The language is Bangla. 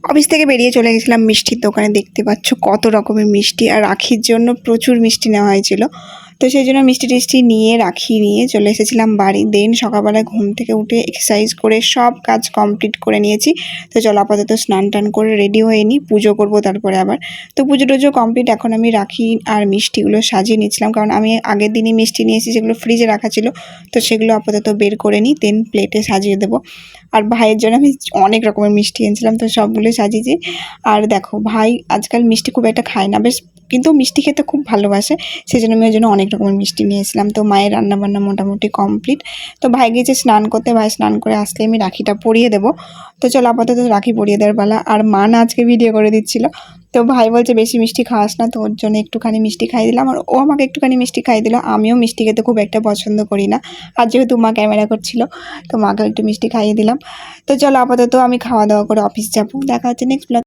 অফিস থেকে বেরিয়ে চলে গেছিলাম মিষ্টির দোকানে। দেখতে পাচ্ছ কত রকমের মিষ্টি, আর রাখির জন্য প্রচুর মিষ্টি নেওয়া হয়েছিল। তো সেই জন্য মিষ্টি টিষ্টি নিয়ে রাখি নিয়ে চলে এসেছিলাম বাড়ি। দেন সকালবেলায় ঘুম থেকে উঠে এক্সারসাইজ করে সব কাজ কমপ্লিট করে নিয়েছি। তো চলো আপাতত স্নান টান করে রেডি হয়ে নিই, পুজো করবো তারপরে আবার। তো পুজো টুজো কমপ্লিট। এখন আমি রাখি আর মিষ্টিগুলো সাজিয়ে নিচ্ছিলাম, কারণ আমি আগের দিনই মিষ্টি নিয়েছি যেগুলো ফ্রিজে রাখা ছিল। তো সেগুলো আপাতত বের করে নিই, দেন প্লেটে সাজিয়ে দেবো। আর ভাইয়ের জন্য আমি অনেক রকমের মিষ্টি এনেছিলাম, তো সবগুলোই সাজিয়েছি। আর দেখো ভাই আজকাল মিষ্টি খুব একটা খায় না, বেশ কিন্তু মিষ্টি খেতে খুব ভালোবাসে। সেই জন্য আমি ওই জন্য অনেক রকমের মিষ্টি নিয়ে এসেছিলাম। তো মায়ের রান্নাবান্না মোটামুটি কমপ্লিট। তো ভাই গিয়েছে স্নান করতে, ভাই স্নান করে আসলে আমি রাখিটা পরিয়ে দেবো। তো চলো আপাতত রাখি পরিয়ে দেওয়ার পালা। আর মা না আজকে ভিডিও করে দিচ্ছিল, তো ভাই বলছে বেশি মিষ্টি খাওয়াস না, তো ওর জন্য একটুখানি মিষ্টি খাইয়ে দিলাম। আর ও আমাকে একটুখানি মিষ্টি খাইয়ে দিল। আমিও মিষ্টি খেতে খুব একটা পছন্দ করি না, আর যেহেতু মা ক্যামেরা করছিল তো মাকে একটু মিষ্টি খাইয়ে দিলাম। তো চলো আপাতত আমি খাওয়া দাওয়া করে অফিস যাবো। দেখা হচ্ছে নেক্সট ব্লগ।